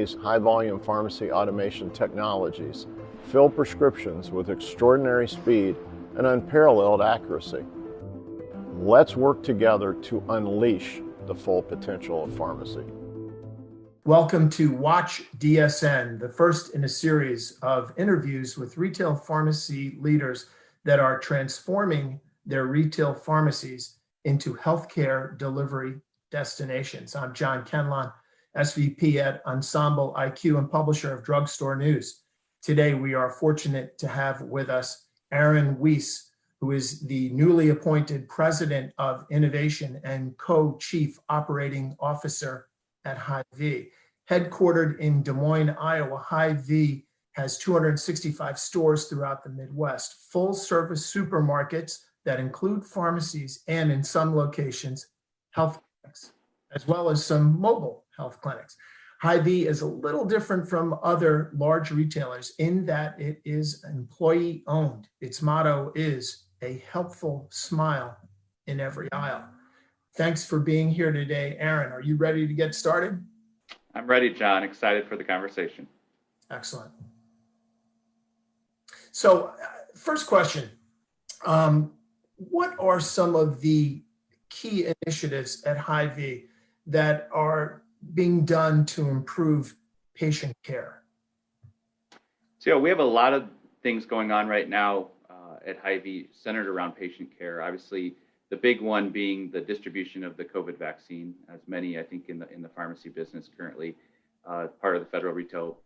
Hy-Vee's high-volume pharmacy automation technologies fill prescriptions with extraordinary speed and unparalleled accuracy. Let's work together to unleash the full potential of pharmacy. Welcome to Watch DSN, the first in a series of interviews with retail pharmacy leaders that are transforming their retail pharmacies into healthcare delivery destinations. I'm John Kenlon, SVP at Ensemble IQ and publisher of Drugstore News. Today, we are fortunate to have with us Aaron Wiese, who is the newly appointed President of Innovation and Co-Chief Operating Officer at Hy-Vee. Headquartered in Des Moines, Iowa, Hy-Vee has 265 stores throughout the Midwest, full-service supermarkets that include pharmacies and, in some locations, health clinics, as well as some mobile health clinics. Hy-Vee is a little different from other large retailers in that it is employee-owned. Its motto is a helpful smile in every aisle. Thanks for being here today, Aaron. Are you ready to get started? I'm ready, John. Excited for the conversation. Excellent. So, first question. What are some of the key initiatives at Hy-Vee that are being done to improve patient care? So we have a lot of things going on right now at Hy-Vee centered around patient care. Obviously, the big one being the distribution of the COVID vaccine, as many, I think, in the pharmacy business currently, part of the federal retail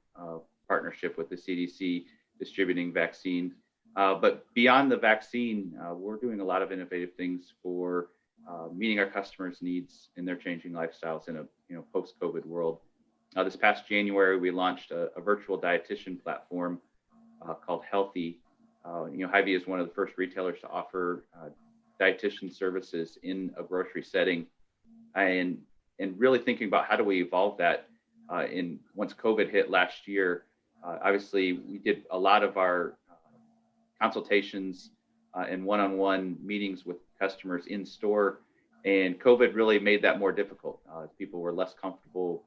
partnership with the CDC distributing vaccines. But beyond the vaccine, we're doing a lot of innovative things for meeting our customers' needs in their changing lifestyles in a post-COVID world. This past January, we launched a virtual dietitian platform called Hy-Vee. Hy-Vee is one of the first retailers to offer dietitian services in a grocery setting, and really thinking about how do we evolve that once COVID hit last year. Obviously, we did a lot of our consultations and one-on-one meetings with customers in store, and COVID really made that more difficult. People were less comfortable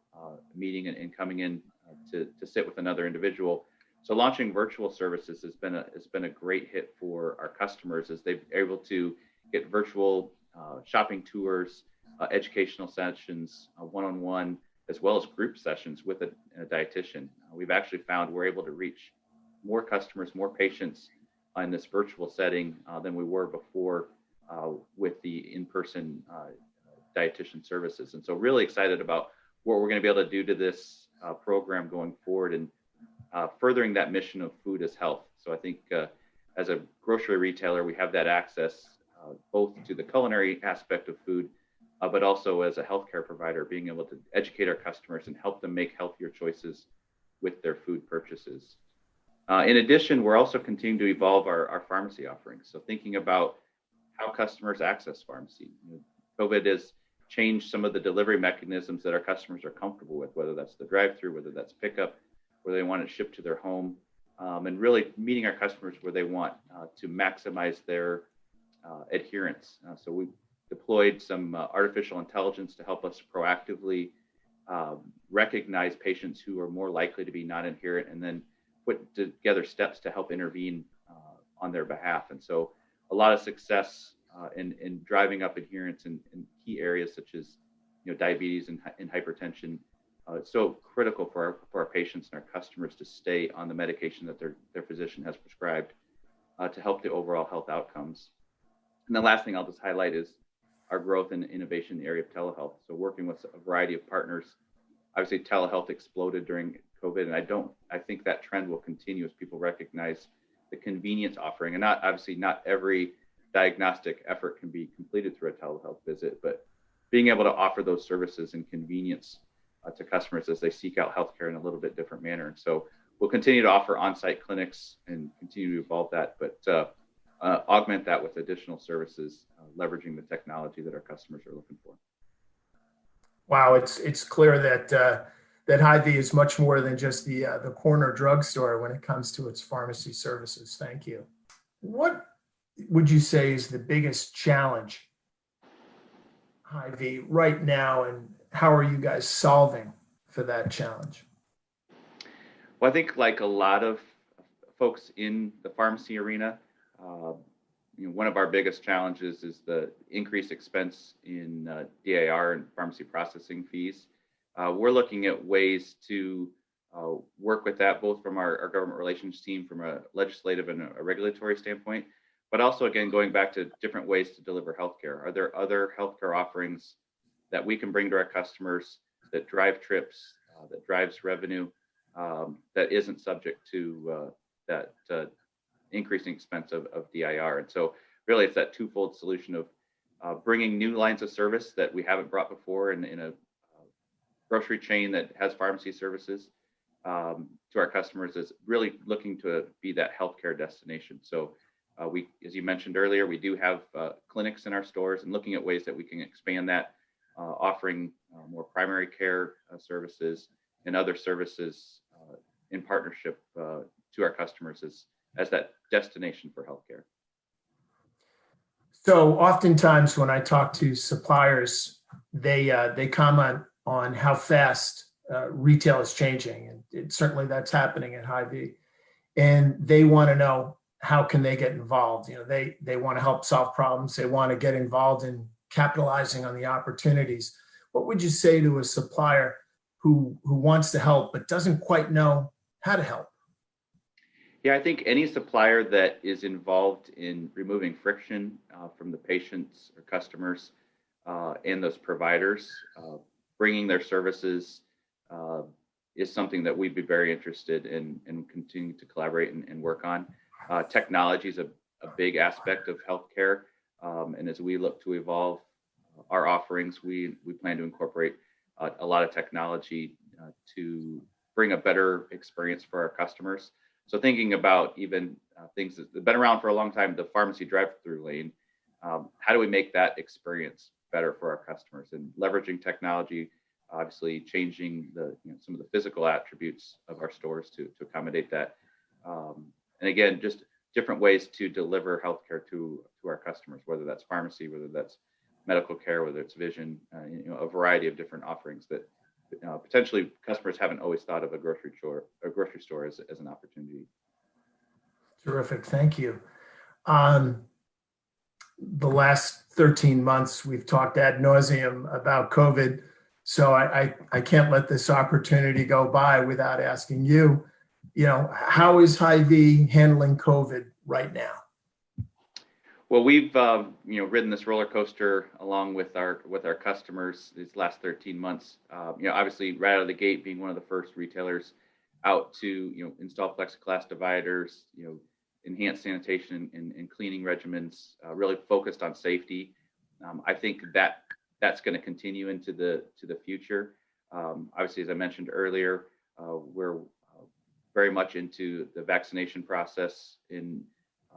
meeting and coming in to sit with another individual. So launching virtual services has been a great hit for our customers, as they're able to get virtual shopping tours, educational sessions, one-on-one, as well as group sessions with a dietitian. We've actually found we're able to reach more customers, more patients in this virtual setting than we were before with the in-person dietitian services. And so really excited about what we're going to be able to do to this program going forward and furthering that mission of food as health. So I think as a grocery retailer, we have that access both to the culinary aspect of food, but also as a healthcare provider, being able to educate our customers and help them make healthier choices with their food purchases. In addition, we're also continuing to evolve our pharmacy offerings. So thinking about how customers access pharmacy. COVID has changed some of the delivery mechanisms that our customers are comfortable with, whether that's the drive-through, whether that's pickup, where they want it shipped to their home, and really meeting our customers where they want to maximize their adherence. So we've deployed some artificial intelligence to help us proactively recognize patients who are more likely to be non-adherent, and then put together steps to help intervene on their behalf. And so a lot of success in driving up adherence in key areas such as diabetes and hypertension. It's so critical for our patients and our customers to stay on the medication that their physician has prescribed to help the overall health outcomes. And the last thing I'll just highlight is our growth and innovation in the area of telehealth. So working with a variety of partners. Obviously, telehealth exploded during COVID, and I think that trend will continue as people recognize the convenience offering. And not every diagnostic effort can be completed through a telehealth visit, but being able to offer those services and convenience to customers as they seek out healthcare in a little bit different manner. And so we'll continue to offer on-site clinics and continue to evolve that, but augment that with additional services, leveraging the technology that our customers are looking for. Wow, it's clear that Hy-Vee is much more than just the corner drugstore when it comes to its pharmacy services. Thank you. What would you say is the biggest challenge Hy-Vee right now, and how are you guys solving for that challenge? Well, I think like a lot of folks in the pharmacy arena, one of our biggest challenges is the increased expense in DIR and pharmacy processing fees. We're looking at ways to work with that, both from our government relations team, from a legislative and a regulatory standpoint, but also, again, going back to different ways to deliver healthcare. Are there other healthcare offerings that we can bring to our customers that drive trips, that drives revenue, that isn't subject to that increasing expense of DIR? And so really it's that twofold solution of bringing new lines of service that we haven't brought before in a grocery chain that has pharmacy services to our customers, is really looking to be that healthcare destination. So we, as you mentioned earlier, we do have clinics in our stores, and looking at ways that we can expand that, offering more primary care services and other services in partnership to our customers as that destination for healthcare. So oftentimes when I talk to suppliers, they comment on how fast retail is changing, and certainly that's happening at Hy-Vee. And they want to know, how can they get involved? They want to help solve problems. They want to get involved in capitalizing on the opportunities. What would you say to a supplier who wants to help but doesn't quite know how to help? Yeah, I think any supplier that is involved in removing friction from the patients or customers and those providers, bringing their services is something that we'd be very interested in continuing to collaborate and work on. Technology is a big aspect of healthcare, and as we look to evolve our offerings, we plan to incorporate a lot of technology to bring a better experience for our customers. So thinking about even things that have been around for a long time, the pharmacy drive-through lane, how do we make that experience better for our customers? And leveraging technology, obviously changing some of the physical attributes of our stores to accommodate that. And again, just different ways to deliver healthcare to our customers, whether that's pharmacy, whether that's medical care, whether it's vision, a variety of different offerings that potentially customers haven't always thought of a grocery store as an opportunity. Terrific, thank you. The last 13 months, we've talked ad nauseum about COVID, so I can't let this opportunity go by without asking you, how is Hy-Vee handling COVID right now? Well, we've ridden this roller coaster along with our customers these last 13 months. Obviously, right out of the gate, being one of the first retailers out to install plexiglass dividers, enhance sanitation and cleaning regimens, really focused on safety. I think that's going to continue into the future. Obviously, as I mentioned earlier, we're very much into the vaccination process in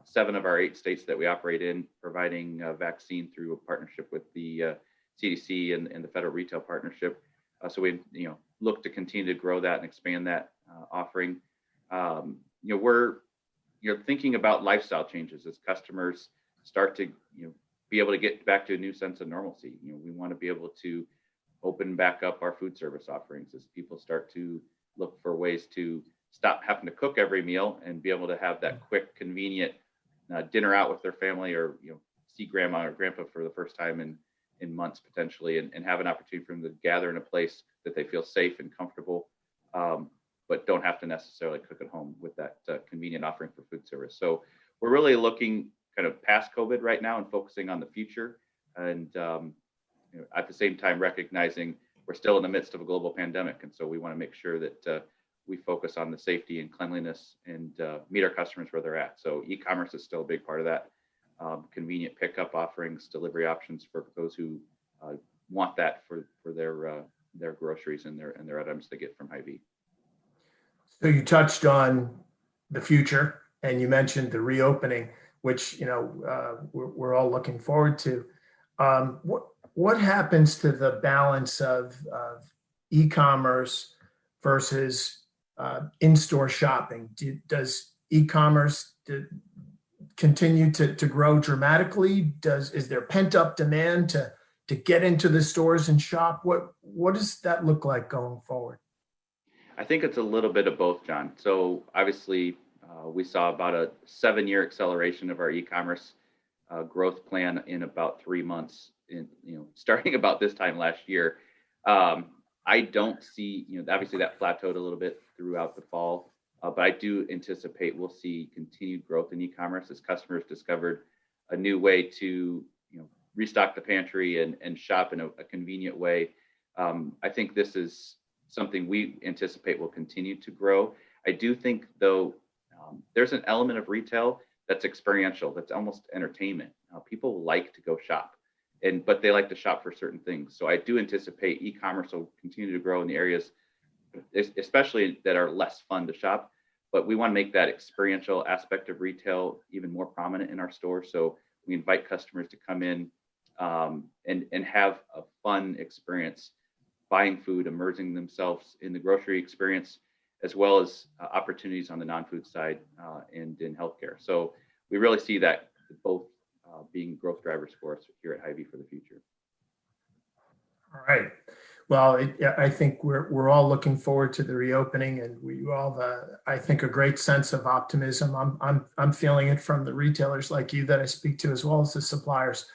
7 of our 8 states that we operate in, providing vaccine through a partnership with the CDC and the Federal Retail Partnership. So we look to continue to grow that and expand that offering. We're thinking about lifestyle changes as customers start to be able to get back to a new sense of normalcy. We want to be able to open back up our food service offerings as people start to look for ways to stop having to cook every meal and be able to have that quick, convenient dinner out with their family, or see grandma or grandpa for the first time in months potentially, and have an opportunity for them to gather in a place that they feel safe and comfortable, but don't have to necessarily cook at home with that convenient offering for food service. So we're really looking kind of past COVID right now and focusing on the future, and at the same time recognizing we're still in the midst of a global pandemic, and so we want to make sure that we focus on the safety and cleanliness and meet our customers where they're at. So e-commerce is still a big part of that. Convenient pickup offerings, delivery options for those who want that for their groceries and their items they get from Hy-Vee. So you touched on the future, and you mentioned the reopening, which we're all looking forward to. What happens to the balance of e-commerce versus in-store shopping? Does e-commerce continue to grow dramatically? Is there pent-up demand to get into the stores and shop? What does that look like going forward? I think it's a little bit of both, John. So obviously, we saw about a 7-year acceleration of our e-commerce growth plan in about 3 months. Starting about this time last year. I don't see, obviously that plateaued a little bit throughout the fall, but I do anticipate we'll see continued growth in e-commerce as customers discovered a new way to, restock the pantry and shop in a convenient way. I think this is something we anticipate will continue to grow. I do think, though, there's an element of retail that's experiential, that's almost entertainment. People like to go shop, but they like to shop for certain things. So I do anticipate e-commerce will continue to grow in the areas, especially that are less fun to shop. But we want to make that experiential aspect of retail even more prominent in our store. So we invite customers to come in and have a fun experience buying food, immersing themselves in the grocery experience, as well as opportunities on the non-food side and in healthcare. So we really see that both being growth drivers for us here at Hy-Vee for the future. All right. Well, I think we're all looking forward to the reopening, and we all have, I think, a great sense of optimism. I'm feeling it from the retailers like you that I speak to, as well as the suppliers.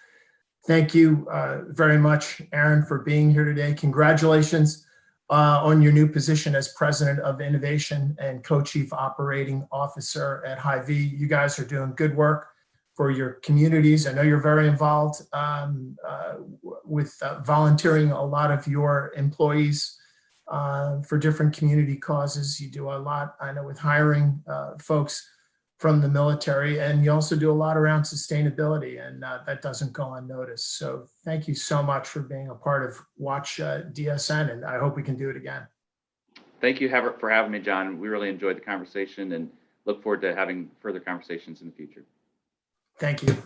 Thank you very much, Aaron, for being here today. Congratulations on your new position as President of Innovation and Co-Chief Operating Officer at Hy-Vee. You guys are doing good work for your communities. I know you're very involved with volunteering a lot of your employees for different community causes. You do a lot, I know, with hiring folks from the military, and you also do a lot around sustainability, and that doesn't go unnoticed. So thank you so much for being a part of Watch DSN, and I hope we can do it again. Thank you for having me, John. We really enjoyed the conversation and look forward to having further conversations in the future. Thank you.